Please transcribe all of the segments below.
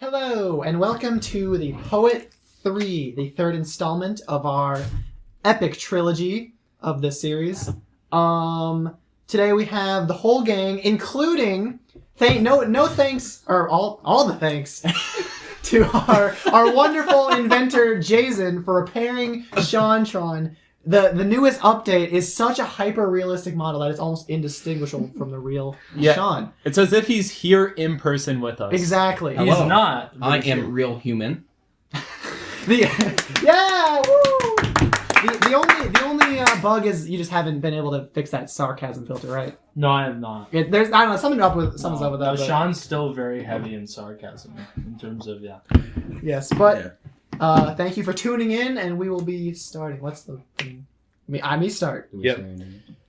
Hello, and welcome to the Poet 3, the third installment of our epic trilogy of this series. Today we have the whole gang, including no thanks, or all the thanks to our wonderful inventor Jason for repairing Sean. The newest update is such a hyper-realistic model that it's almost indistinguishable from the real Sean. It's as if he's here in person with us. Exactly. He's not. I am real human. The only bug is you just haven't been able to fix that sarcasm filter, right? No, I have not. There's I don't know something's up with that. No, Sean's still very heavy in sarcasm in terms of Yes, but thank you for tuning in, and we will be starting. What's the thing? Me start. Yep.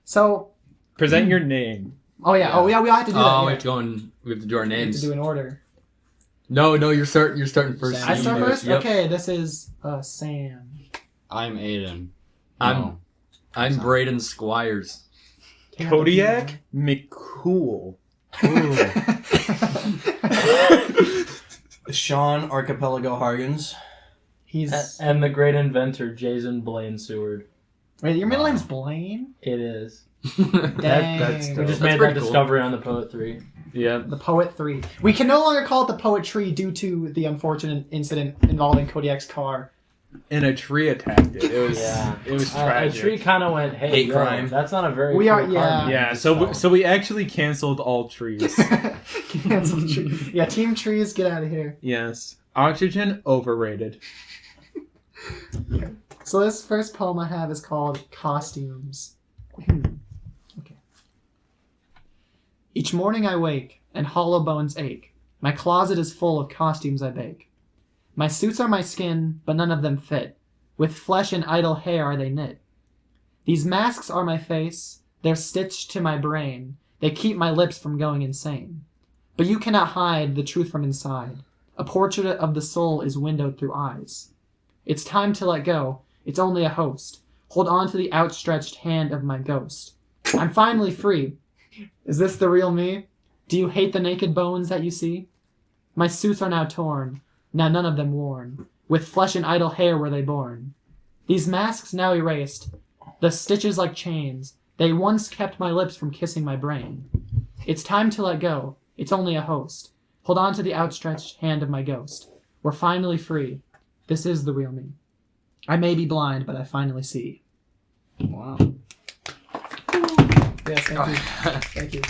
So present your name. Oh yeah, we have to do that. Oh, we have to do our names. We have to do an order. No, you're starting first. I start first. Yep. Okay, this is Sam. I'm Aiden. I'm Braden Squires. Kodiak McCool. Sean Archipelago Hargens. He's And the great inventor Jason Blaine Seward. wait. Your middle name's Blaine. It is. Dang. We just That's made pretty that cool. discovery on the Poet 3. Yeah. The Poet 3. We can no longer call it the Poet Tree due to the unfortunate incident involving Kodiak's car. And a tree attacked it. It was A tragic. tree kind of went, hey, Hate yo, crime. that's not a very We cool are- car yeah. name, Yeah, so we actually canceled all trees. Cancel tree. Yeah, Team Trees, get out of here. Yes. Oxygen overrated. So this first poem I have is called Costumes. Okay. Each morning I wake, and hollow bones ache. My closet is full of costumes I bake. My suits are my skin, but none of them fit. With flesh and idle hair are they knit. These masks are my face, they're stitched to my brain. They keep my lips from going insane. But you cannot hide the truth from inside. A portrait of the soul is windowed through eyes. It's time to let go. It's only a host. Hold on to the outstretched hand of my ghost. I'm finally free. Is this the real me? Do you hate the naked bones that you see? My suits are now torn, now none of them worn. With flesh and idle hair were they born. These masks now erased, the stitches like chains, they once kept my lips from kissing my brain. It's time to let go. It's only a host. Hold on to the outstretched hand of my ghost. We're finally free. This is the real me. I may be blind, but I finally see. Wow. Yes, thank you. Thank you.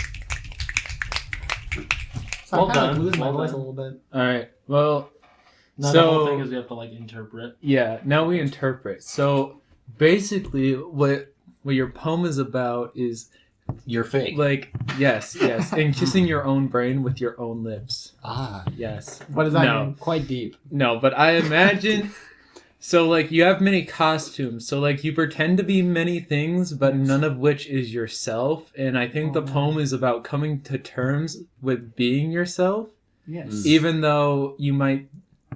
So Well I'm kind of done, losing my well voice a done. little bit. Alright, well, No, the So- whole thing is we have to interpret. yeah, now we interpret. So basically what your poem is about is You're fake. yes, and kissing your own brain with your own lips. Yes. What does that No. mean? Quite deep. No, but I imagine so you have many costumes. So you pretend to be many things, but none of which is yourself. And I think the poem is about coming to terms with being yourself, Yes. even though you might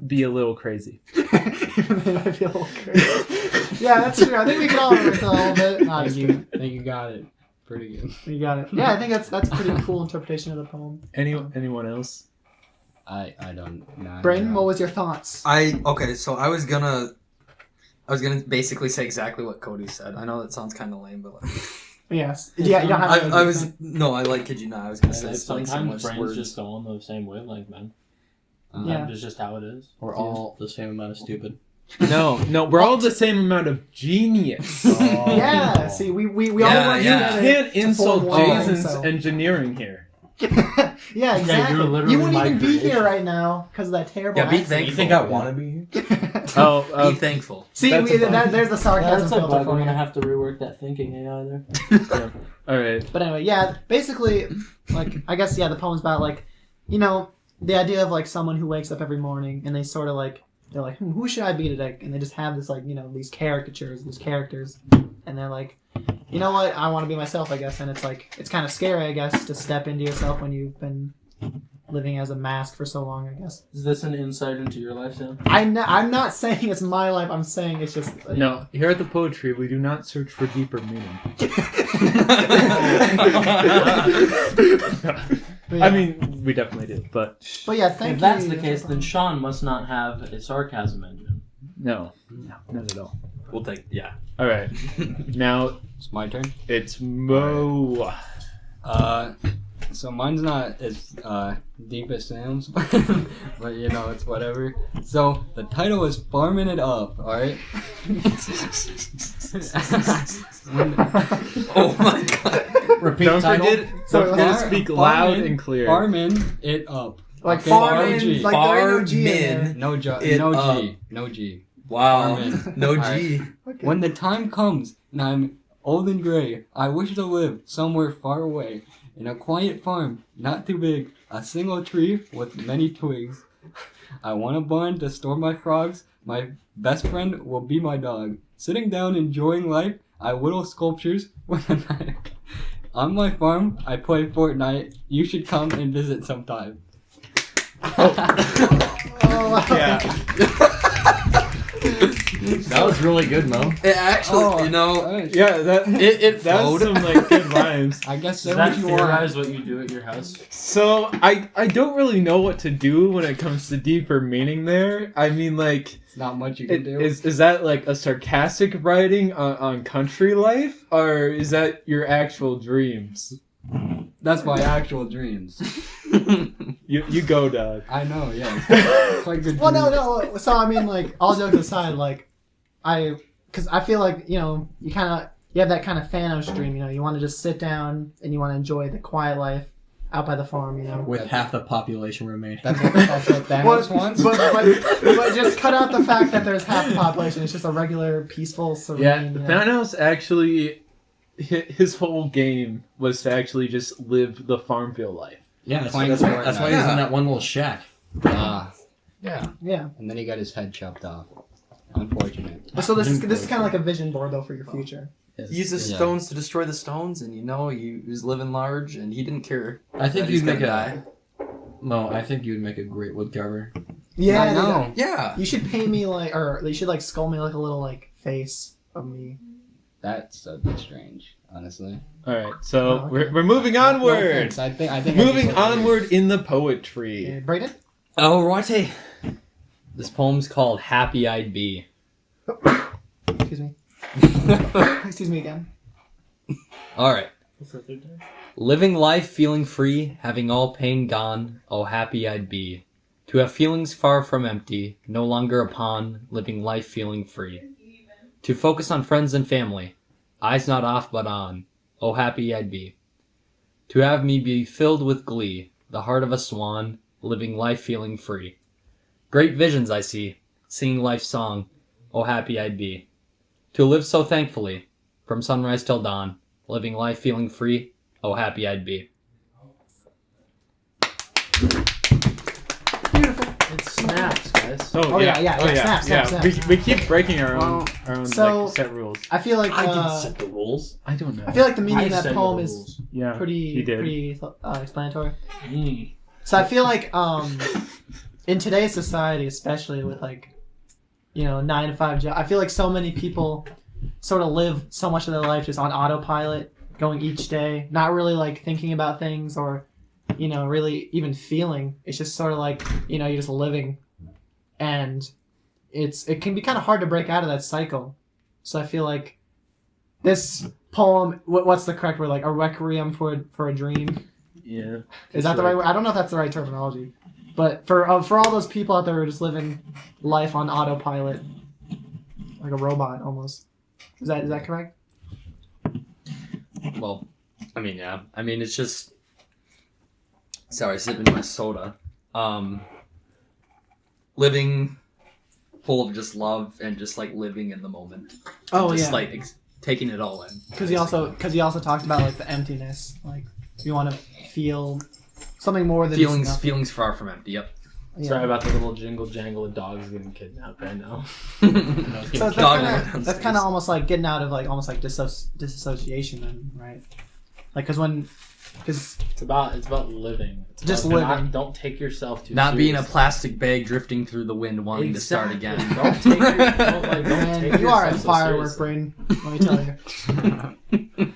be a little crazy. Even though I feel a little crazy. Yeah, that's true. I think we can all relate to that a little bit. Not I you. think you got it. Pretty good. You got it. Yeah, I think that's a pretty cool interpretation of the poem. Anyone else? I don't know. Brayden, what was your thoughts? So I was gonna basically say exactly what Cody said. I know that sounds kind of lame, but Yes. Yeah, you don't have to. kid you not. I was gonna say something similar Sometimes brains words. just go on the same wavelength, man. Yeah. It's just how it is. We're all the same amount of stupid. No, we're all the same amount of genius. Yeah, see, we all Yeah, work You yeah. together. can't insult form one, Jason's so. engineering here. Yeah, exactly. you're literally You wouldn't my even be creation. here right now because of that terrible Yeah, be accent. thankful. You think I want to be here? Oh, Be thankful. See, That's a bug. there's the sarcasm That's a filter bug. for We're you. gonna have to rework that thinking AI there. all right. But anyway, yeah, basically, I guess, the poem's about, the idea of, someone who wakes up every morning and they sort of, they're like, who should I be today? And they just have this, these caricatures, these characters, and they're like, you know what, I want to be myself, I guess, and it's kind of scary, I guess, to step into yourself when you've been living as a mask for so long, I guess. Is this an insight into your life, Sam? I'm not saying it's my life, I'm saying it's just... No, here at the Poetry, we do not search for deeper meaning. But yeah. I mean, we definitely do, but but yeah, thank you. If that's the case, then Sean must not have a sarcasm engine. no, not at all. We'll take All right, now It's my turn. it's Mo. So mine's not as deep as Sam's, but you know, it's whatever. So the title is Farming It Up, alright? Oh my god. Repeat Don't title. forget, So don't forget to Far- speak loud farming- and clear. Farming it up. like Okay, farming, RG. like there ain't no G in there. No G. It No up. G. No G. Wow. Farming. No G. Alright. Okay. When the time comes and I'm old and gray, I wish to live somewhere far away in a quiet farm, not too big, a single tree with many twigs. I want a barn to store my frogs. My best friend will be my dog. Sitting down enjoying life, I whittle sculptures with a knife. On my farm, I play Fortnite. You should come and visit sometime. Oh, wow. Yeah. That was really good, Mo. It actually, Oh, you know, alright. Yeah, that it that was flowed. some like good rhymes. I guess Does say that what you want. theorize what you do at your house? So I don't really know what to do when it comes to deeper meaning there. I mean, like, It's not much you can do. is that like a sarcastic writing on country life, or is that your actual dreams? That's my actual dreams. You go, dog. I know, yeah. Quite good. Well, dreams. no. So I mean, like, all jokes aside, like, because I feel like you have that kind of Thanos dream. You know, you want to just sit down and you want to enjoy the quiet life out by the farm. You know. With half the population remaining. That's what Thanos But, wants. but just cut out the fact that there's half the population. It's just a regular, peaceful, serene. Yeah, you know. Thanos actually, his whole game was to actually just live the Farmville life. Yeah, Playing that's Fortnite. why he's in that one little shack. Ah, Yeah. Yeah. and then he got his head chopped off. Unfortunate. So this is kind of like a vision board though for your future. Use the Yeah. stones to destroy the stones, and he was living large, and he didn't care. I think that he's you'd make gonna a Mo. I think you'd make a great woodcarver. Yeah, I know. Yeah. You should paint me or you should like sculpt me like a little like face of me. That's a bit strange, honestly. All right, so Oh, okay. we're moving No onward. offense, I think I'd Moving be so onward in the poetry. Brayden? Alrighty. This poem's called Happy I'd Be. Excuse me. Excuse me again. Alright. Living life feeling free, having all pain gone, oh happy I'd be. To have feelings far from empty, no longer a pawn, living life feeling free. To focus on friends and family, eyes not off but on, oh happy I'd be. To have me be filled with glee, the heart of a swan, living life feeling free. Great visions I see, singing life's song, oh happy I'd be. To live so thankfully, from sunrise till dawn, living life feeling free, oh happy I'd be. It snaps, guys. Oh, yeah, snap. We keep breaking our own so- like, set rules. I feel like I didn't set the rules. I don't know. I feel like the meaning I of that said poem the is rules. yeah, he pretty did. explanatory. Mm. So I feel like in today's society, especially with like 9 to 5 job, I feel like so many people sort of live so much of their life just on autopilot, going each day, not really like thinking about things or really even feeling. It's just sort of like you're just living, and it can be kind of hard to break out of that cycle. So I feel like this poem, what's the correct word, like a requiem for a dream? Yeah. Is that the right word? I don't know if that's the right terminology, but for all those people out there who are just living life on autopilot, like a robot almost. Is that correct? Well, I mean, yeah. I mean, it's just. Sorry, sipping my soda. Living full of just love and just like living in the moment. Oh Just yeah. like taking it all in. Because he also talked about like the emptiness, like you want to feel something more than just nothing. feelings far from empty. Yep. Yeah. Sorry about the little jingle jangle of dogs getting kidnapped right now. So Dog that's kind of almost like getting out of like almost like disassociation, then, right? Like because It's about living. It's Just about not- living. don't take yourself too Not being a seriously. plastic bag drifting through the wind, wanting to start Exactly. again. Don't take your- don't, like, don't man, take you are a yourself so firework seriously. brain. Let me tell you.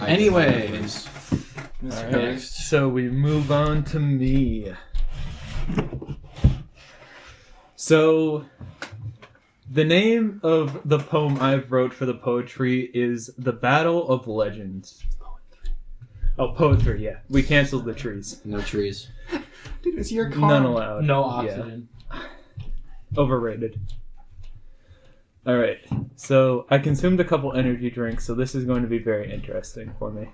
Anyways, Mr. Alright. Ghost. So we move on to me. So the name of the poem I've wrote for the poetry is The Battle of Legends. Oh, poetry, yeah. We canceled the trees. No trees. Dude, it's your car. None allowed. No Yeah. oxygen. Overrated. Alright, so I consumed a couple energy drinks, so this is going to be very interesting for me.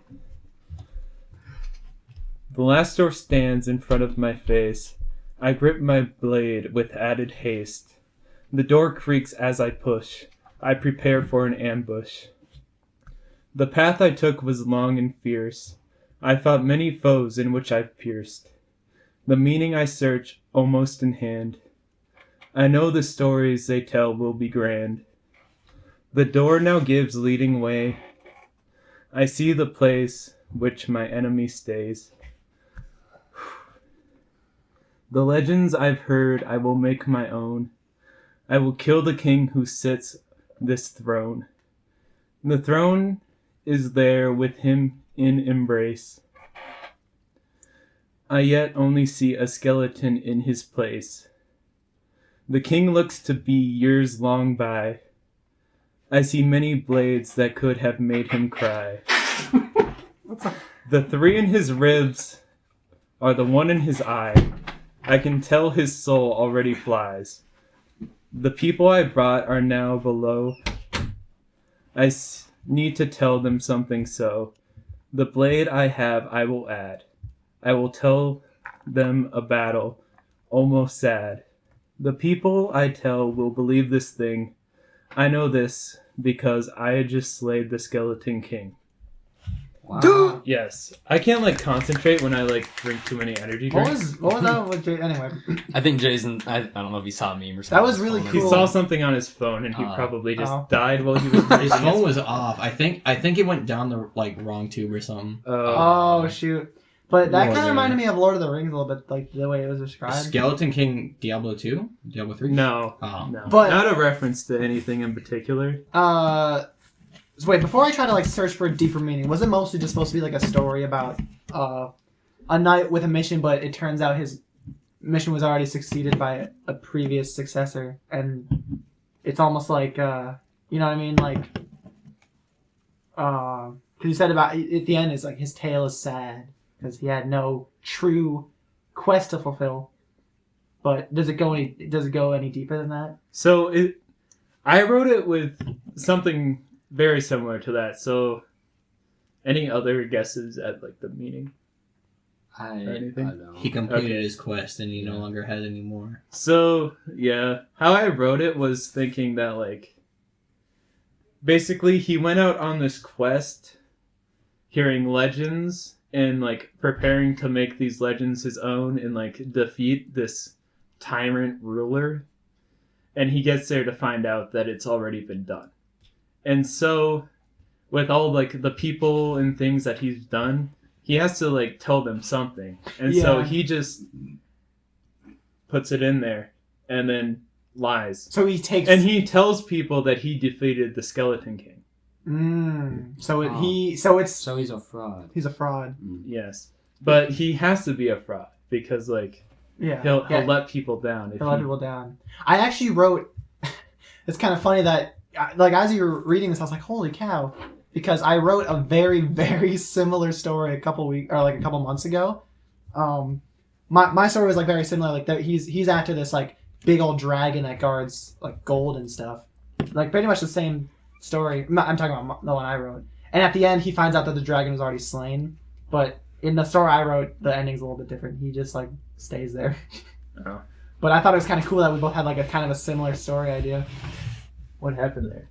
The last door stands in front of my face. I grip my blade with added haste. The door creaks as I push. I prepare for an ambush. The path I took was long and fierce. I fought many foes in which I've pierced. The meaning I search almost in hand. I know the stories they tell will be grand. The door now gives leading way. I see the place which my enemy stays. The legends I've heard I will make my own. I will kill the king who sits this throne. The throne is there with him in embrace. I yet only see a skeleton in his place. The king looks to be years long by. I see many blades that could have made him cry. The 3 in his ribs are the 1 in his eye. I can tell his soul already flies. The people I brought are now below. I need to tell them something so. The blade I have I will add. I will tell them a battle, almost sad. The people I tell will believe this thing. I know this because I just slayed the skeleton king. Wow. Yes, I can't concentrate when I drink too many energy drinks. What was that with Jay? Anyway, I think Jason, I don't know if he saw a meme or something. That was really He cool. saw something on his phone and he probably just died while he was His drinking. phone was off. I think it went down the wrong tube or something. Oh shoot! But that What kind of was reminded me of Lord of the Rings a little bit, like the way it was described. Skeleton King Diablo 2? Diablo 3? No, Oh. no, But- not a reference to anything in particular. So wait, before I try to search for a deeper meaning, was it mostly just supposed to be a story about a knight with a mission, but it turns out his mission was already succeeded by a previous successor, and it's almost like you know what I mean, because you said about at the end is his tale is sad because he had no true quest to fulfill. But does it go any deeper than that? So I wrote it with something very similar to that. So, any other guesses at the meaning? I anything? don't know. He completed Okay. his quest and he no longer has any more. So yeah, how I wrote it was thinking that basically he went out on this quest, hearing legends and preparing to make these legends his own and defeat this tyrant ruler, and he gets there to find out that it's already been done. And so with all the people and things that he's done, he has to tell them something, and so Yeah. he just puts it in there and then lies, So he takes and he tells people that he defeated the Skeleton King. So Oh. it's So he's a fraud. he's a fraud. Yes, but he has to be a fraud because Yeah, he'll yeah. let people down if He'll let he- people down. I actually wrote. It's kind of funny that as you were reading this, I was like, "Holy cow!" Because I wrote a very, very similar story a couple months ago. My story was very similar. He's after this big old dragon that guards gold and stuff. Pretty much the same story. I'm talking about the one I wrote. And at the end, he finds out that the dragon was already slain. But in the story I wrote, the ending's a little bit different. He just stays there. Oh. But I thought it was kind of cool that we both had a kind of a similar story idea. What happened there?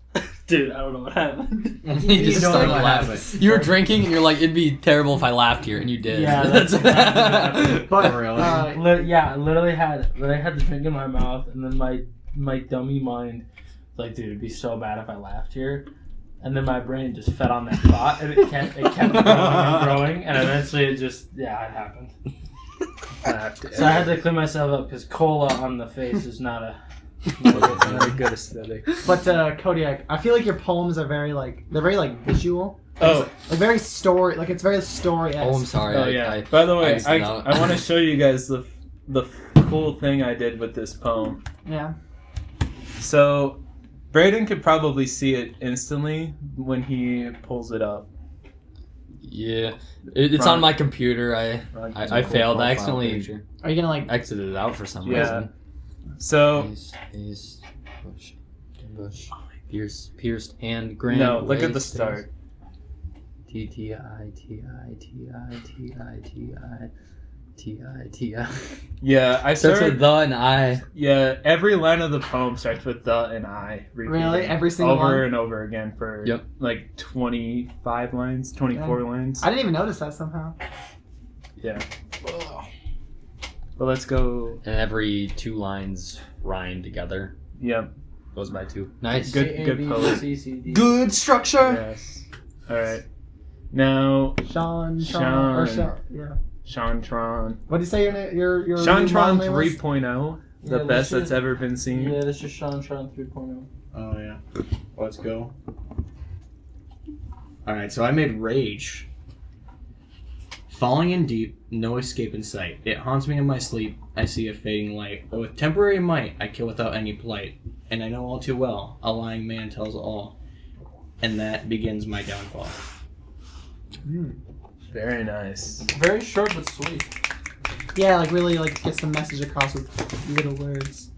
Dude, I don't know what happened. You just know started what laughing. happened. You were drinking and you're like, it'd be terrible if I laughed here, and you did. Yeah, that's exactly what happened. But Really? I literally had the drink in my mouth, and then my dummy mind was like, dude, it'd be so bad if I laughed here. And then my brain just fed on that thought, and it kept growing and growing, and eventually it happened. So I had to clean myself up because cola on the face is not a Not a good aesthetic. Kodiak, I feel like your poems are very they're very visual. Oh, Like very story, like it's very story. Oh, I'm sorry. oh I, yeah. I, By the way, just I know. want to show you guys the cool thing I did with this poem. Yeah. So, Braden could probably see it instantly when he pulls it up. yeah, it's Ron- on my computer. I failed. I accidentally Are you gonna like? exited it out for some Yeah. reason. So, Haze, bush, pierced hand, grand. no, look at the waist, start. T-I-T-I-T-I-T-I-T-I. Yeah, I Starts started. with the and I. Yeah, every line of the poem starts with the and I. Repeating Really? Every single over one? and over again for Yep. like 25 lines, 24 lines. I didn't even notice that somehow. Yeah. But let's go. And every two lines rhyme together. Yep. Goes by two. Nice. Good- A, good B, poet. C, C, D. Good structure. Yes. All right. Now, Sean. Yeah. Shantron. What did you say your Shantron name was? 3.0. The Yeah, best this that's is- ever been seen. Yeah, this is Sean 3.0. Oh yeah. Let's go. Alright, so I made rage. Falling in deep, no escape in sight. It haunts me in my sleep. I see a fading light. But with temporary might, I kill without any plight. And I know all too well, a lying man tells all. And that begins my downfall. Very nice. Very short but sweet. Yeah, like really like gets the message across with little words.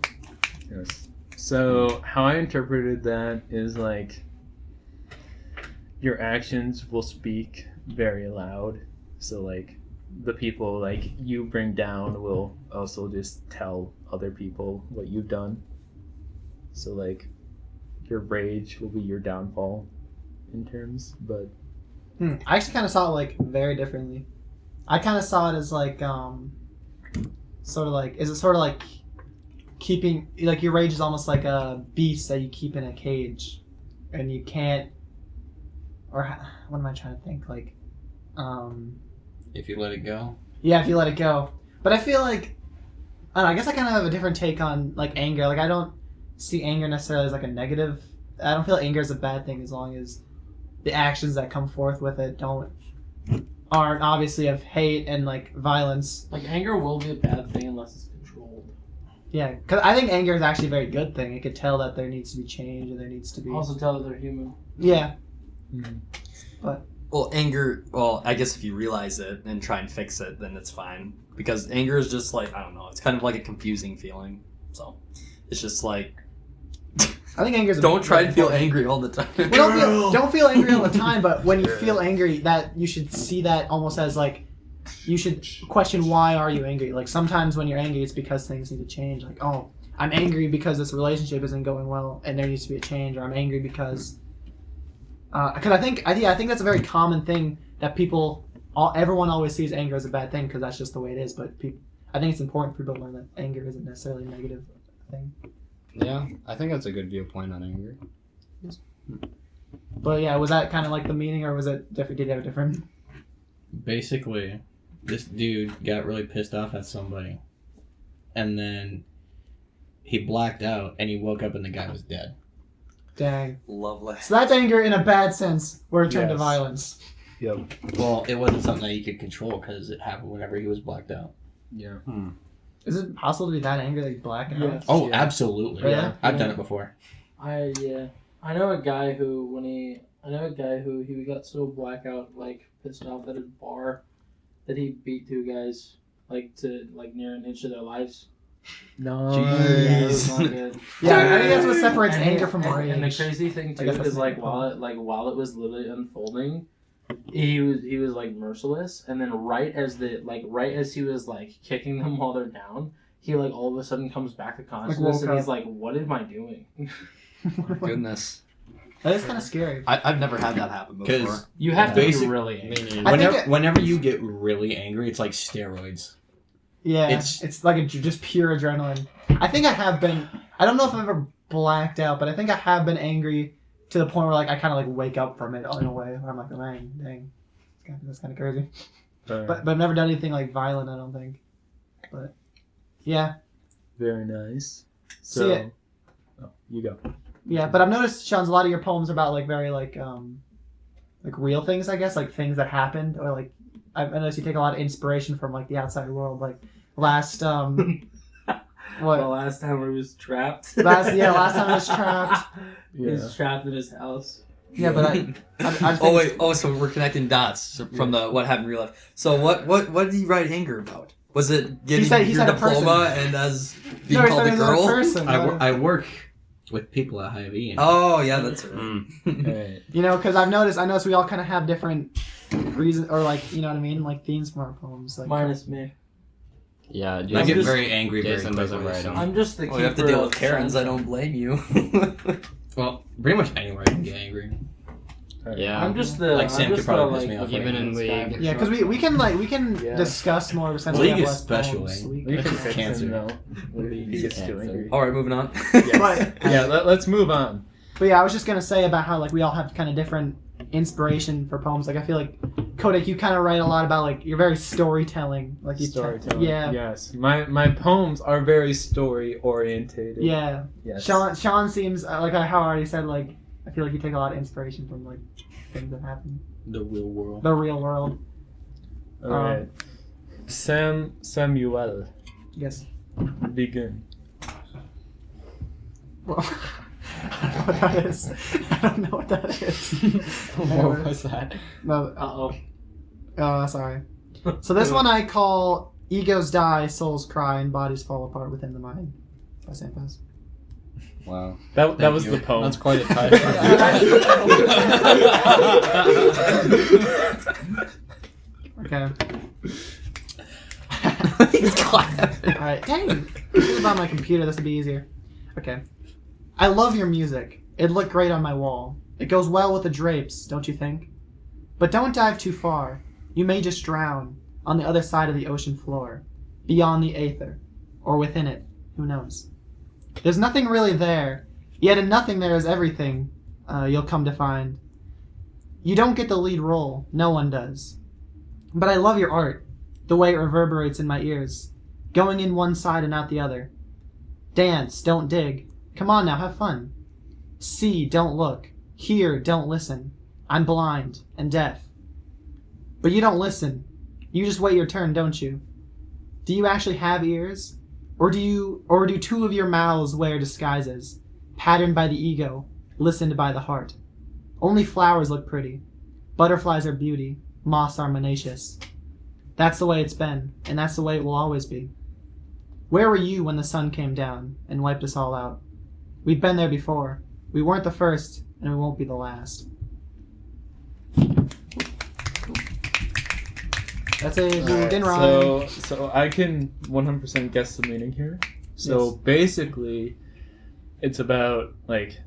Yes. So how I interpreted that is like your actions will speak very loud. So like the people like you bring down will also just tell other people what you've done. So like your rage will be your downfall in terms, but I actually kind of saw it like very differently. I kind of saw it as like sort of like, is it sort of like keeping, like your rage is almost like a beast that you keep in a cage and you can't, or what am I trying to think, like If you let it go. yeah, if you let it go. But I feel like, I don't know, I guess I kind of have a different take on like anger. Like I don't see anger necessarily as like a negative. I don't feel anger is a bad thing as long as the actions that come forth with it aren't obviously of hate and like violence. Like, anger will be a bad thing unless it's controlled. Yeah, because I think anger is actually a very good thing. It could tell that there needs to be change and there needs to be. Also tell that they're human. Yeah. Well, anger. Well, I guess if you realize it and try and fix it, then it's fine. Because anger is just like, I don't know. It's kind of like a confusing feeling. So it's just like, I think anger is. don't try and feel angry all the time. Well, don't feel angry all the time, but when you feel angry, that you should see that almost as like, you should question why are you angry. Like sometimes when you're angry, it's because things need to change. Like, oh, I'm angry because this relationship isn't going well and there needs to be a change, or I'm angry because I think that's a very common thing that everyone always sees anger as a bad thing because that's just the way it is. But I think it's important for people to learn that anger isn't necessarily a negative thing. Yeah, I think that's a good viewpoint on anger. But yeah, was that kind of like the meaning, or was it different? Did you have a different? Basically, this dude got really pissed off at somebody. And then he blacked out and he woke up and the guy was dead. Dang. Lovely. So that's anger in a bad sense, where it turned to Yes. violence. Yep. Well, it wasn't something that he could control because it happened whenever he was blacked out. Yeah. Is it possible to be that angry that you black out? Yeah. Oh, Yeah. absolutely. Yeah? I've done it before. I know a guy who he got so blackout, like pissed off at a bar, that he beat two guys like to like near an inch of their lives. No. Yeah, it was not good. Yeah, I think that's what separates And anger from rage. And the crazy thing too I guess that's is like the while it was literally unfolding, he was like merciless, and then right as he was like kicking them while they're down, he like all of a sudden comes back to consciousness, woke and he's up. like, "What am I doing?" Goodness. That is kind of scary. I've never had that happen before. 'Cause You have to be Basic- really angry. I think Whenever you get really angry, it's like steroids. Yeah, It's- it's like just pure adrenaline. I think I have been. I don't know if I've ever blacked out, but I think I have been angry to the point where like I kind of like wake up from it in a way where I'm like, oh, dang, that's kind of crazy. But I've never done anything like violent. I don't think. But yeah, Very nice. See So, it. oh, you go. yeah. But I've noticed, Sean, a lot of your poems are about like very like like real things, I guess, like things that happened, or like I noticed you take a lot of inspiration from like the outside world. Like last what The last time we was trapped. last time I was trapped. He was trapped in his house. Yeah, but I Oh wait, so we're connecting dots from the what happened in real life. So what did he write anger about? Was it getting he your said a diploma and as being no, he called said a it was girl? person. I work with people at Hy-Vee. Oh yeah, that's right. Alright. You know, because I noticed we all kind of have different reasons, or like, you know what I mean, like themes for our poems. Like, Minus me. Yeah, I Jason, get just- very angry very Jason doesn't quickly. write So. them. I'm just the Well, you have to keeper deal of with Karens. I sunshine. don't blame you. Well, pretty much anywhere I can get angry. Yeah. I'm just the Like, Sam I'm could just probably the, piss me off even in league. yeah, because we can Yeah. discuss more since League we have is less special, poems. eh? League- We can fix Cancer. him though. He gets too Cancer. angry. All right, moving on. But Yeah, let's move on. But yeah, I was just gonna say about how like we all have kind of different inspiration for poems. Like I feel like Kodak, you kind of write a lot about like you're very storytelling. Like you Storytelling. Yeah, Yes. My poems are very story orientated. yeah. Yes. Sean seems like how I already said. Like I feel like you take a lot of inspiration from like things that happen, The real world. the real world. All right. Samuel, Yes. begin. Well, I don't know what that is. I don't know what that is. What was that? No. Uh-oh. Sorry. So this one I call "Egos Die, Souls Cry, and Bodies Fall Apart Within the Mind" by Samples. Wow. That Thank was you. the poem. That's quite a title. Okay. He's clapping. Alright. Dang. This is about my computer. This would be easier. Okay. I love your music. It looked great on my wall. It goes well with the drapes, don't you think? But don't dive too far. You may just drown on the other side of the ocean floor, beyond the aether, or within it. Who knows? There's nothing really there, yet in nothing there is everything, you'll come to find. You don't get the lead role, no one does. But I love your art, the way it reverberates in my ears, going in one side and out the other. Dance, don't dig. Come on now, have fun. See, don't look. Hear, don't listen. I'm blind and deaf. But you don't listen. You just wait your turn, don't you? Do you actually have ears? Or do two of your mouths wear disguises, patterned by the ego, listened by the heart? Only flowers look pretty. Butterflies are beauty. Moths are monoecious. That's the way it's been, and that's the way it will always be. Where were you when the sun came down and wiped us all out? We've been there before. We weren't the first, and we won't be the last. That's it. Alright, Didn't rhyme. so I can 100% guess the meaning here. So Yes. basically, it's about like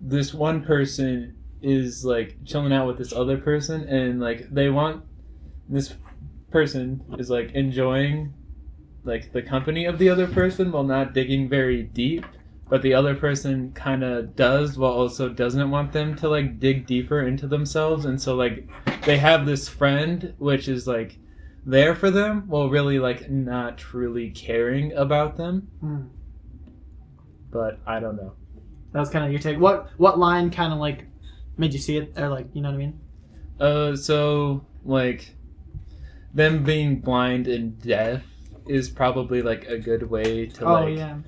this one person is like chilling out with this other person, and like this person is like enjoying like the company of the other person while not digging very deep, but the other person kind of does while also doesn't want them to like dig deeper into themselves, and so like they have this friend which is like there for them while really like not truly caring about them. Hmm. But I don't know. That was kind of your take. What line kind of like made you see it, or like, you know what I mean? So like them being blind and deaf is probably like a good way to Oh like, yeah,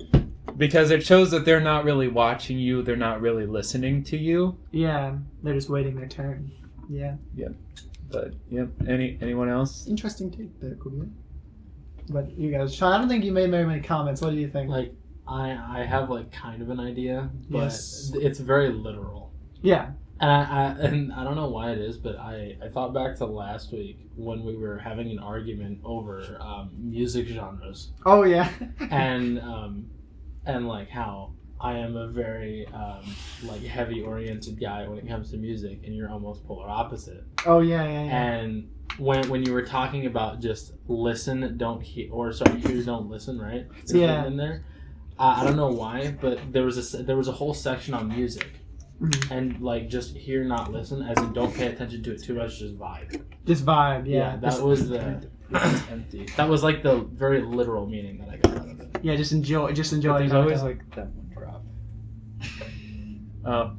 because it shows that they're not really watching you, they're not really listening to you. yeah. They're just waiting their turn. Yeah, But yep. Anyone else? interesting take there, Kuya. But you guys, Sean, I don't think you made very many comments. What do you think? Like I have like kind of an idea, but Yes. it's very literal. Yeah. And I don't know why it is, but I thought back to last week when we were having an argument over music genres Oh yeah. and like how I am a very like heavy oriented guy when it comes to music, and you're almost polar opposite. Oh yeah. And when you were talking about just listen, don't hear, or sorry, hear, don't listen, right? There's Yeah. something in there. I don't know why, but there was a whole section on music, Mhm. and like just hear, not listen, as in don't pay attention to it too much, just vibe. Just vibe. Yeah. That was the It's empty. that was like the very literal meaning that I got out of it. Yeah. Just enjoy. Just But enjoy. there's it. always like that one drop. Oh,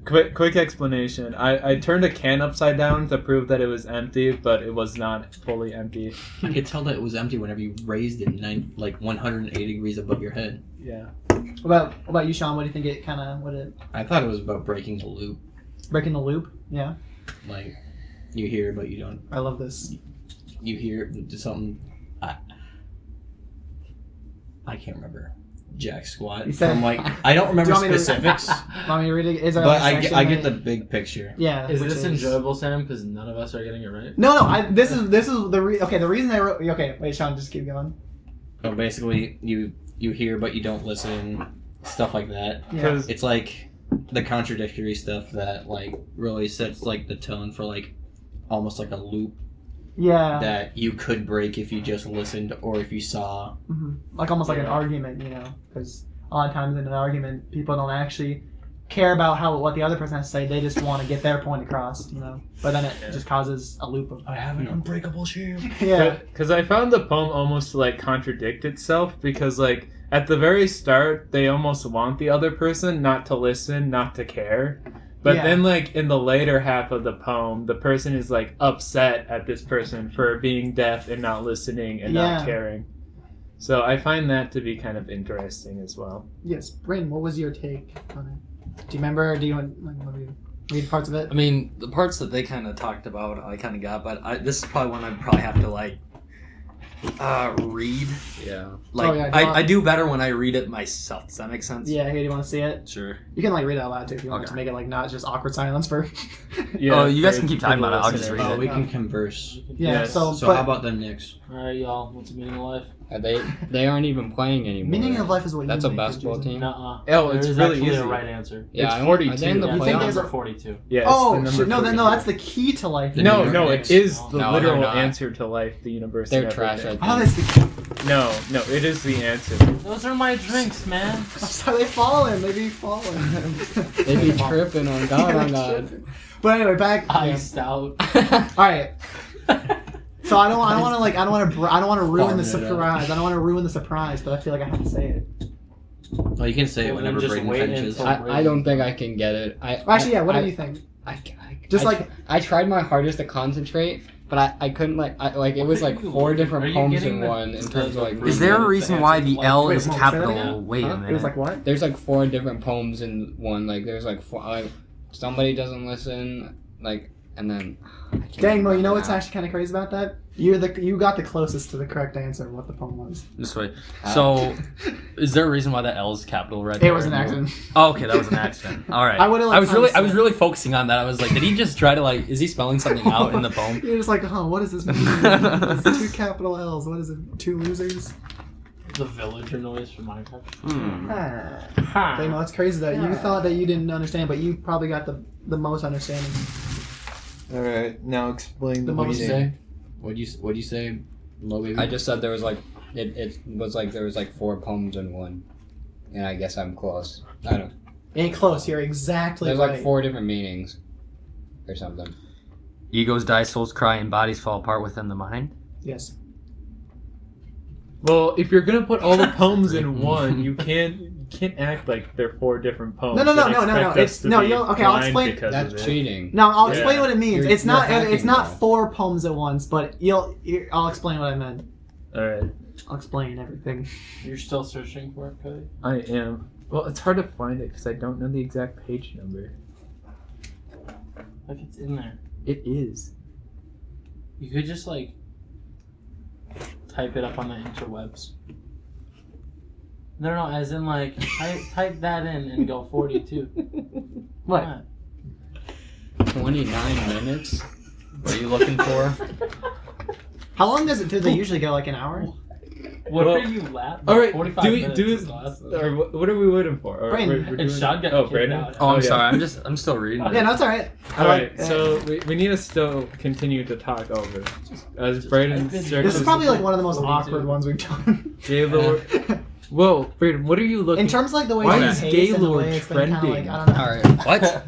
Quick explanation. I turned a can upside down to prove that it was empty, but it was not fully empty. I could tell that it was empty whenever you raised it 180 degrees above your head. Yeah. What about you, Sean? What do you think it kind of I thought it was about breaking the loop. breaking the loop? Yeah, Like, you hear, but you don't. I love this. You hear something. I can't remember. Jack squat. You said- From I don't remember Do you want me to- specifics, Want me to read it? Is there but like a section I get that- the big picture. Yeah. Is which this enjoyable, Sam? Because none of us are getting it right. No. This is the the reason I wrote. Okay, wait, Sean, just keep going. So basically, you hear, but you don't listen. Stuff like that. Yeah. Because It's like the contradictory stuff that really sets the tone for almost like a loop Yeah. that you could break if you just listened or if you saw. Mhm. Like almost like an Yeah. argument, because a lot of times in an argument, people don't actually care about what the other person has to say. They just want to get their point across, But then it just causes a loop of I have an unbreakable shield. yeah. Because I found the poem almost to contradict itself because at the very start they almost want the other person not to listen, not to care. But Yeah. then in the later half of the poem, the person is upset at this person for being deaf and not listening and Yeah. not caring. So I find that to be kind of interesting as well. Yes, Bryn, what was your take on it? Do you remember? Do you want to read parts of it? I mean, the parts that they kind of talked about, I kind of got, but this is probably one I'd probably have to read. Yeah. Yeah, do you want- I do better when I read it myself. Does that make sense? Yeah, here, do you want to see it? Sure. You can read it out loud too if you want Okay. to make it not just awkward silence for. Oh, you guys for- can keep for talking the about it. I'll just listeners. read Oh, it. we can converse. Yeah. Yes. So, So but how about them Knicks? Alright, y'all. What's the meaning of life? They aren't even playing anymore. meaning of life is what That's you a make, basketball Jason. team. Nuh-uh. Oh, There it's is really actually easy. a right answer. Yeah, It's I don't- 42. I think the You think playoffs- there's Number a- 42. Yeah, it's Oh, the number shit, no, 42. that's the key to life. The No, New York no, Knicks. it is the No, literal they're not. answer to life, the universe. They're and trash. I everything. think. Oh, that's the key. No, it is the answer. Those are my drinks, man. I'm sorry, they falling. They be falling. They be tripping on God, on God. But anyway, back. Iced out. All right. So I don't want to ruin the Farming it up. surprise. I don't want to ruin the surprise, but I feel like I have to say it. Well, you can say it Well, then whenever just Braden wait finishes. until- I don't think I can get it. Actually, yeah. What do you think? Just I tried my hardest to concentrate, but I couldn't it was What are you four looking- different are you poems getting in the- one in terms of Is Is there there a reason why the L Wait, is say that again? Wait Huh? It was like what? There's four different poems in one. There's four. Somebody doesn't listen. And then. I can't Dang, Mo, you remember know what's now. actually kind of crazy about that? You got the closest to the correct answer of what the poem was. This way. So, is there a reason why that L is capital right It there? was an accident. Oh, okay, that was an accident. All right. I would've I was liked really to- focusing on that. I was like, did he just try to is he spelling something out in the poem? You're just like, what does this mean? It's two capital L's. What is it? Two losers? The villager noise from Minecraft. Hmm. Dang, Mo, it's crazy that you thought that you didn't understand, but you probably got the most understanding. All right, now explain The the most meaning. What'd you say, Low Baby? I just said there was it was there was four poems in one, and I guess I'm close. I don't. Ain't close. You're exactly There's right. four different meanings, or something. Egos die, souls cry, and bodies fall apart within the mind. Yes. Well, if you're gonna put all the poems in one, you can't act like they're four different poems. No. and expect It's us to no. be You'll, okay, I'll blind explain. because That's of it. cheating. No, I'll Yeah. explain what it means. You're- It's not. you're hacking It's not though. four poems at once, but I'll explain what I meant. All right, I'll explain everything. You're still searching for it, Cody? I am. Well, it's hard to find it because I don't know the exact page number. Like it's in there. It is. You could just type it up on the interwebs. No, as in type that in and go 42. What? 29 minutes. What are you looking for? How long do they usually go? Like an hour? What Well, are you laughing? All right, 45 do minutes it. is last. Or what are we waiting for? Or Brayden. we're And Sean got oh, kicked Brayden. out. Oh, I'm yeah. sorry. I'm still reading. Yeah, no, it's all right. All right, so we need to still continue to talk over as Brayden This This is probably one of the most 42. awkward ones we've done. Gaylord. Whoa, Brayden, what are you looking? in terms of the way Why it's is paced and the Gaylord way it's been kinda trending? I don't know. All right. What?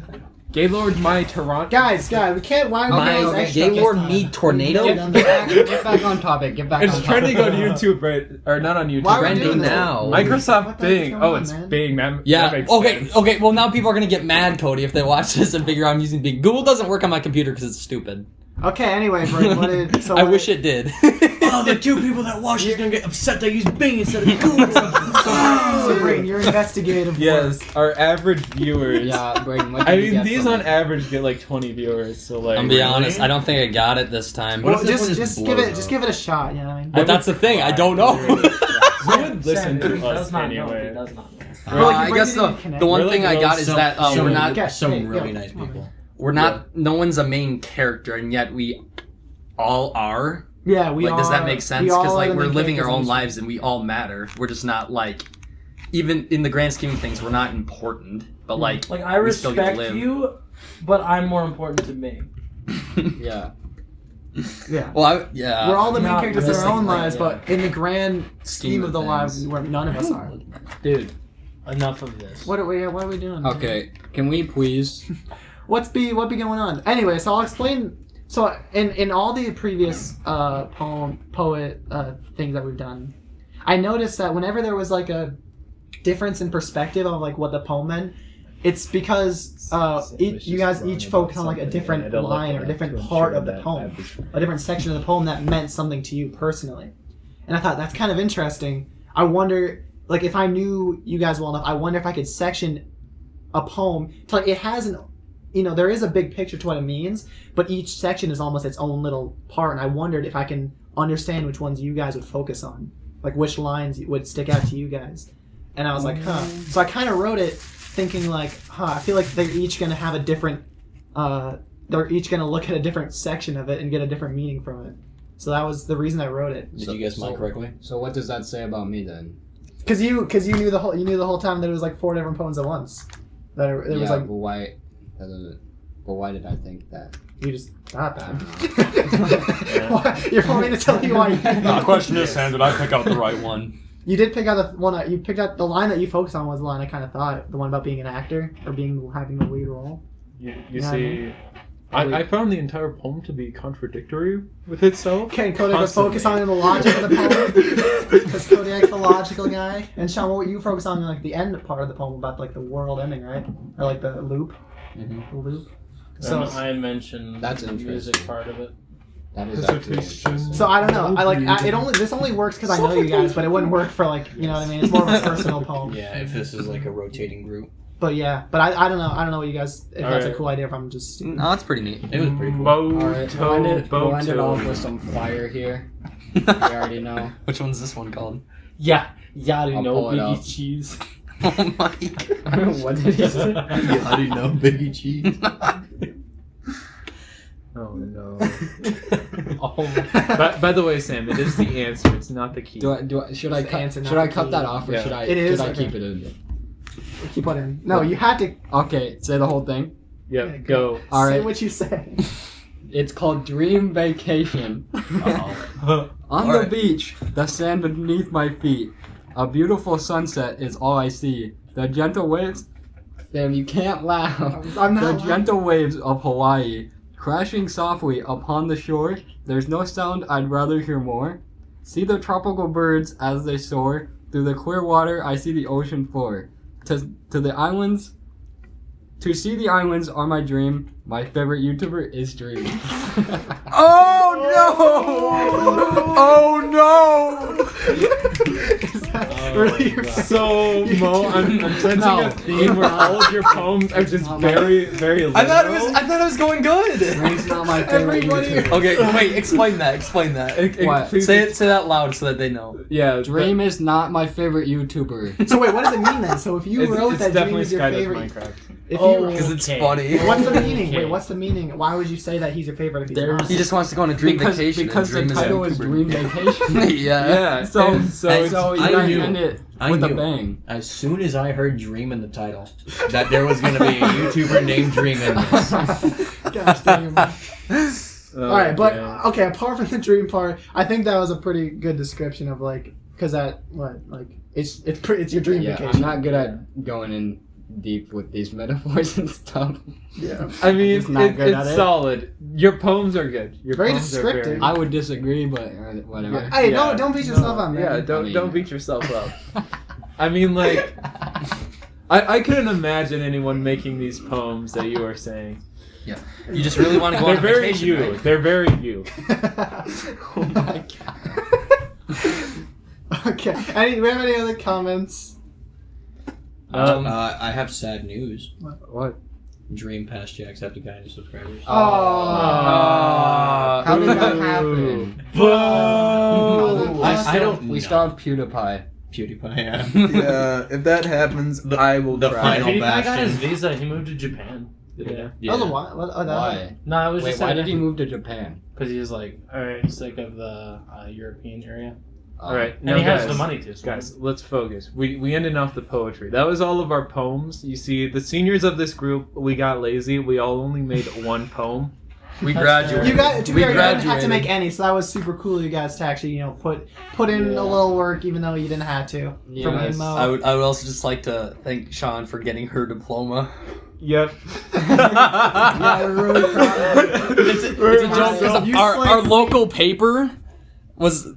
Gaylord, my Toronto. Guys, we can't. Why are we My doing this extra Gaylord this time? need tornado? Get back on topic. Get back It's on trending topic. on YouTube, right? Or not on YouTube. Why are we Trending doing this? now. Microsoft What the heck's Bing. going Oh, on, it's man? Bing. That Yeah. makes Okay. sense. Okay. Well, now people are gonna get mad, Cody, if they watch this and figure out I'm using Bing. Google doesn't work on my computer because it's stupid. Okay, anyway, Brayden, what did... So I what wish did- it did. Oh, the two people that watch is gonna get upset they use Bing instead of Google. So, Brayden, your investigative Yes, work. our average viewers. Yeah, Braden. What I did you mean, get these from on it? average get like 20 viewers. So like. I'm gonna be honest. I don't think I got it this time. What Well, if this one just just give blows it, just up? give it a shot. You know what I mean? But that's the thing. I don't know. Who would listen Sam, he to does us not know. He anyway? does not know. Well, like, I you guess bring it in the connect. one We're thing like I got those is some- that some we're not Okay, some hey, really go. nice Come on, people. man. we're not. No one's a main character, and yet we all are. Yeah, we Like, does that are- make sense? we all Because are like the we're main living our characters in own this lives, and we all matter. We're just not like, even in the grand scheme of things, we're not important. But like, Like I we still get to respect live. you, but I'm more important to me. Yeah. Yeah. Well, yeah. We're all the main Not characters in our own realistic, lives, yeah. but in the grand scheme of the things. lives, where none of us are. Dude, enough of this. What are we doing? Okay. Can we please? What be going on? Anyway, so I'll explain. So in all the previous poet things that we've done, I noticed that whenever there was like a difference in perspective of like what the poem meant, it's because you guys each focus on like a different line or a different part of the poem, a different section of the poem that meant something to you personally. And I thought that's kind of interesting. I wonder, like, if I knew you guys well enough, I wonder if I could section a poem to like it has an, there is a big picture to what it means, but each section is almost its own little part. And I wondered if I can understand which ones you guys would focus on, like which lines would stick out to you guys. And I was like, huh. So I kind of wrote it thinking like, I feel like they're each gonna have a different, they're each gonna look at a different section of it and get a different meaning from it. So that was the reason I wrote it. Did you guess mine correctly? So what does that say about me then? Cause you knew the whole time that it was like 4 different poems at once. That it was like but why? That doesn't. But why did I think that? you just thought that. Why- You're wanting to tell me why you think that. question is, Sam, did I pick out the right one? You did pick out the one that you picked out. The line that you focused on was the line I kind of thought, the one about being an actor or having the lead role. You Yeah, see, I found the entire poem to be contradictory with itself. Okay, Kodak was Constantly. focus on the logic of the poem because Kodak's the logical guy, and Sean, what you focus on like the end part of the poem about like the world ending, right? Or like the loop, Mhm. the loop. So So, I mentioned That's the music interesting. part of it. That is actually interesting. so I don't know. This only works because I know you guys, but it wouldn't work for like what I mean. It's more of a personal poem. Yeah, if this is like a rotating group. But yeah, but I don't know. I don't know what you guys. If that's a Alright. cool idea, if I'm just. No, that's pretty neat. It was pretty cool. All right, we'll end it off with some fire here. We already know. Which one's this one called? Yeah, you I'll know pull it Biggie up. Cheese. Oh my god. What did he say? How do you know Biggie Cheese? Oh no. Oh, by the way, Sam, it is the answer. It's not the key. Should I It's the cut? answer, not Should I the cut key. that off or Yeah. should I? It is, Should I okay. keep it in? Keep on in. No, you had to Okay, say the whole thing. Yep, go. All say right. what you say. It's called Dream Vacation. On All the right. beach, the sand beneath my feet. A beautiful sunset is all I see. The gentle waves. Damn, you can't laugh. I'm not The laughing. gentle waves of Hawaii, crashing softly upon the shore. There's no sound I'd rather hear more. See the tropical birds as they soar. Through the clear water, I see the ocean floor. To the islands. To see the islands are my dream. My favorite YouTuber is Dream. Oh no! Oh Is that really your So, Mo, I'm sensing No. a theme where all of your poems are just very, very no! literal. I thought it was going good. Dream's not my favorite Everybody- YouTuber. Okay, wait. Explain that. What? please- Say that loud so that they know. Yeah, Dream is not my favorite YouTuber. So wait, what does it mean then? So if you It's, wrote it's that Dream definitely is your Skydoes favorite, Minecraft. if Oh. you, Because it's Okay. funny. what's the meaning? Okay. Wait, what's the meaning? Why would you say that he's your favorite if he's There's- not? He just wants to go on a dream vacation. Because the and Dream title a is YouTuber. Dream Vacation. Yeah. Yeah, So, and so, it's- you I gotta knew. end it I with a knew. bang. As soon as I heard Dream in the title, that there was gonna be a YouTuber named Dream in this. Gosh dang it. Oh, All right, but man. okay. Apart from the dream part, I think that was a pretty good description of like, because that what like it's your dream Yeah, vacation. I'm not good at going in deep with these metaphors and stuff. Yeah. I mean, Just not good at it's it. solid. Your poems are good. Your Very poems are descriptive. I would disagree, but whatever. Yeah. Hey, don't beat yourself up, man. Yeah, I don't mean- beat yourself up. I mean, like, I couldn't imagine anyone making these poems that you are saying. You just really want to go They're on very vacation, you. right? They're very you. Oh my god. Okay. Do we have any other comments? I have sad news. What? Dream Past Jack's Jacksepticeye subscribers. Oh. How did that happen? Whoa! I don't We know. still have PewDiePie. PewDiePie, yeah. Yeah, if that happens, I will the cry. final He got bastion. his visa. He moved to Japan. Yeah. Yeah. That was a while. Oh, that- Why? No, it was Wait, just why did he move to Japan? Because he was like, all right, sick of the European area, All right, and now he has guys, the money to. So guys, let's focus. We ended off the poetry. That was all of our poems. You see, the seniors of this group, we got lazy. We all only made one poem. We That's graduated. You got to We be fair, you didn't have to graduated. make any, so that was super cool. You guys to actually, put in a little work, even though you didn't have to. Yeah. From Inmo. I would also just like to thank Sean for getting her diploma. Yep. Yeah, we're really proud of you. It's a joke because You our local paper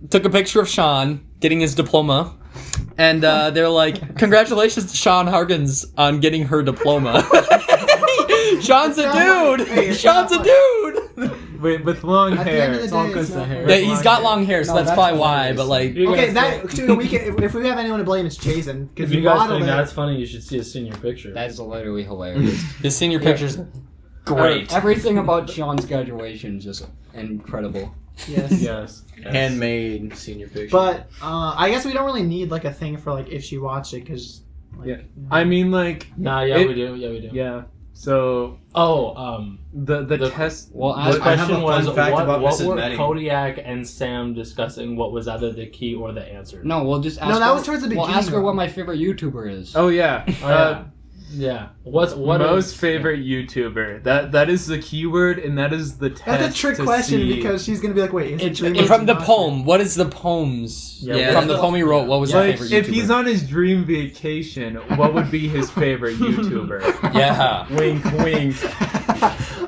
took a picture of Sean getting his diploma, and they're like, "Congratulations to Sean Harkins on getting her diploma." Sean's a dude. Hey, it's Sean's a not dude. with long At the end of hair. the all day, good it's to not hair. fair. Yeah, he's got long hair, so No, that's that's probably why. hilarious. But like, You Okay, guys that we can. If we have anyone to blame, it's Jason because If you he guys modeled think it. that's funny, you should see a senior picture. That's literally hilarious. his senior picture's great. Everything about Sean's graduation is just incredible. Yes. Yes. Handmade senior picture. But I guess we don't really need like a thing for like if she watched it because. Like, Yeah. I mean, like, Nah, yeah, we do. Yeah, we do. yeah. So Oh, the test. Well, the I have a question fun was fact about what Mrs. were Meddy. Kodiak and Sam discussing? What was either the key or the answer? No, we'll just ask No, that her, was towards the We'll beginning, ask her though. what my favorite YouTuber is. Oh yeah. Yeah. What Most is- favorite YouTuber. That is the keyword, and that is the test. That's a trick to question see- because she's gonna be like, wait, is it It's Dream From or the not? poem, what is the poems Yeah, from the poem he wrote? What was your like favorite if YouTuber? he's on his dream vacation, what would be his favorite YouTuber? Yeah. Wink, wink.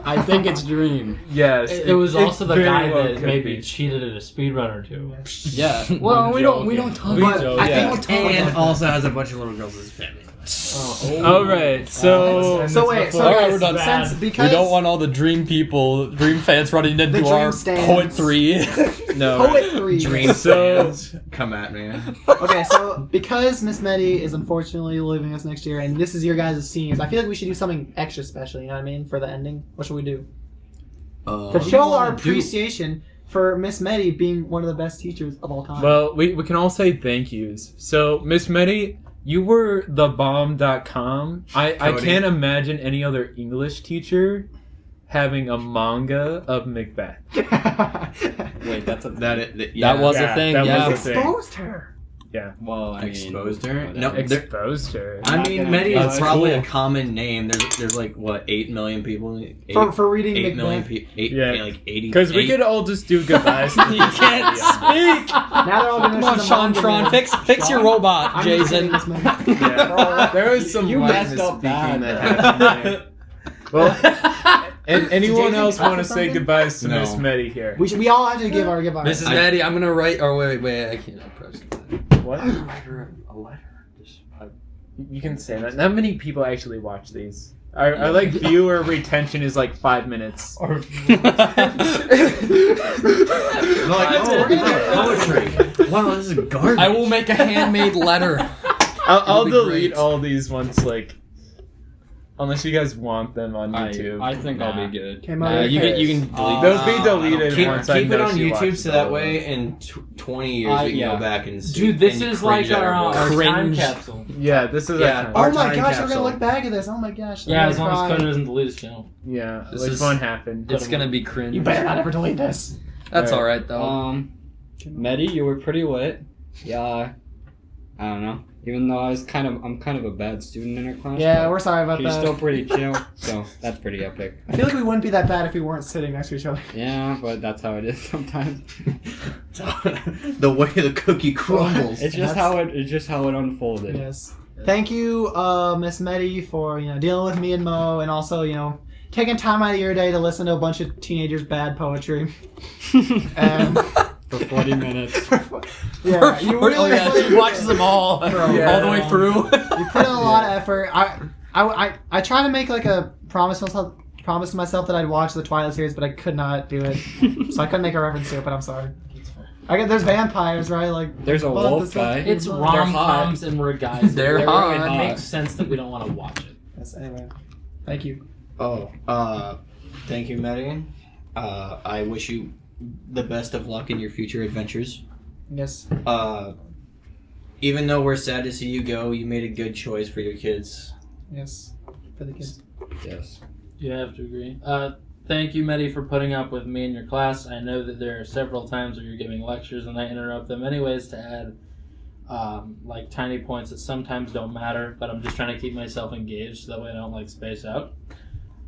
I think it's Dream. Yes. It was also the very guy well that could maybe be. cheated at a speed run or two. Yeah. Well, we don't talk We about joke, I yeah. think we'll talk and about also has a bunch of little girls in his family. All right. So So wait, so All right, guys, we're done. since We because don't want all the Dream people, Dream fans running into Dream our stands. poetry. no. poetry. Dream So- fans, come at me. Okay, so because Miss Medi is unfortunately leaving us next year, and this is your guys' seniors, I feel like we should do something extra special. You know what I mean? For the ending, what should we do to show our appreciation for Miss Medi being one of the best teachers of all time? Well, we can all say thank yous. So, Miss Medi, you were thebomb.com. I Cody. can't imagine any other English teacher having a manga of Macbeth. Wait, that's a That was a thing. that Yeah. was a thing. Exposed her. Well, I mean, exposed her. whatever. No, there, Exposed her. I Not mean, gonna Medi judge. is probably a common name. There's like what 8 million people. For reading 8 million Macbeth. people. Eight, Yeah. like 80. Because we eight- could all just do goodbyes. You can't speak. Now they're all gonna Come on, listen to Sean manga Tron, man. fix your robot, I'm just kidding, Jason. Miss Medi. Yeah. There was some You lightness messed up speaking bad. that happened there. Well, and anyone Jason else cut want or to say something? goodbyes to No. Miss Medi here? We all have to give our goodbye. Mrs. Maddie, I'm gonna write. Or wait, I can't press. What? A letter. You can say that. Not many people actually watch these. Our like viewer retention is like 5 minutes. Or Like, oh, poetry. Wow, this is garbage. I will make a handmade letter. I'll be delete great. all these once like, unless you guys want them on YouTube. I think I'll be good. Okay, You can delete. They'll be deleted Keep, once I keep it know on she YouTube watches so that all way of them. in 20 years we can yeah. go back and see. dude, this and is like cringe at our voice. time Cringe. capsule. Yeah, this is Yeah. our Oh time. my time gosh, we're capsule. gonna look back at this. Oh my gosh. I'm Yeah, gonna as long as cry. Conan doesn't delete his channel. Yeah, This which is- one happened? It's gonna be cringe. You better not ever delete this. That's all right though. Medi, you were pretty lit. Yeah. I don't know. Even though I'm kind of a bad student in her class. Yeah, but we're sorry about she's that. still pretty chill, so that's pretty epic. I feel like we wouldn't be that bad if we weren't sitting next to each other. Yeah, but that's how it is sometimes. The way the cookie crumbles. It's just how it unfolded. Yes. Thank you, Miss Medi, for dealing with me and Mo, and also taking time out of your day to listen to a bunch of teenagers' bad poetry. And For 40 minutes. yeah, you really she watches them all, all the way through. You put in a lot of effort. I try to make like a promise to myself that I'd watch the Twilight series, but I could not do it, so I couldn't make a reference to it. But I'm sorry. There's vampires, right? Like There's a what wolf the fuck? guy. It's They're rom-coms and we're guys. They're It hot. makes sense that we don't want to watch it. Yes, anyway, thank you. Thank you, Medi. I wish you the best of luck in your future adventures. Yes. Even though we're sad to see you go, you made a good choice for your kids. Yes. For the kids. Yes. You have to agree. Thank you, Medi, for putting up with me in your class. I know that there are several times where you're giving lectures and I interrupt them anyways to add like tiny points that sometimes don't matter, but I'm just trying to keep myself engaged so that way I don't space out.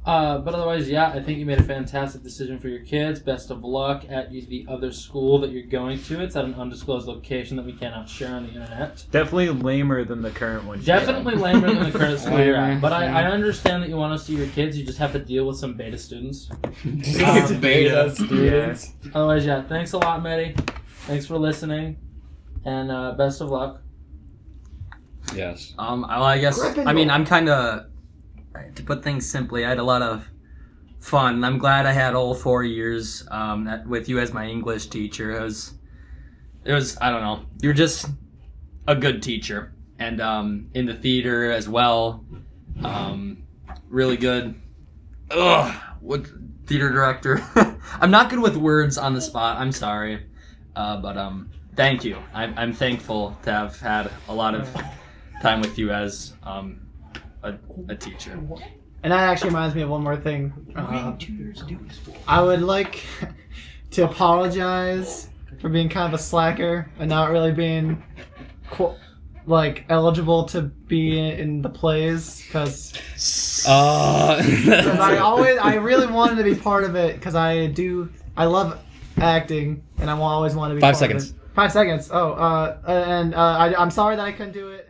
But otherwise, yeah, I think you made a fantastic decision for your kids. Best of luck at the other school that you're going to. It's at an undisclosed location that we cannot share on the internet. Definitely lamer than the current one. Definitely lamer than the current school you're at. But I understand that you want to see your kids. You just have to deal with some beta students. Beta students. Otherwise, yeah, thanks a lot, Medi. Thanks for listening. And best of luck. Yes. Well, I guess, I'm kind of, to put things simply, I had a lot of fun. And I'm glad I had all 4 years with you as my English teacher. It was, I don't know, you're just a good teacher. And in the theater as well, really good. What theater director? I'm not good with words on the spot. I'm sorry. But thank you. I'm thankful to have had a lot of time with you as a teacher. And that actually reminds me of one more thing. I would like to apologize for being kind of a slacker and not really being eligible to be in the plays because I really wanted to be part of it because I love acting and I always wanted to be 5 part seconds. of it. 5 seconds. I'm sorry that I couldn't do it.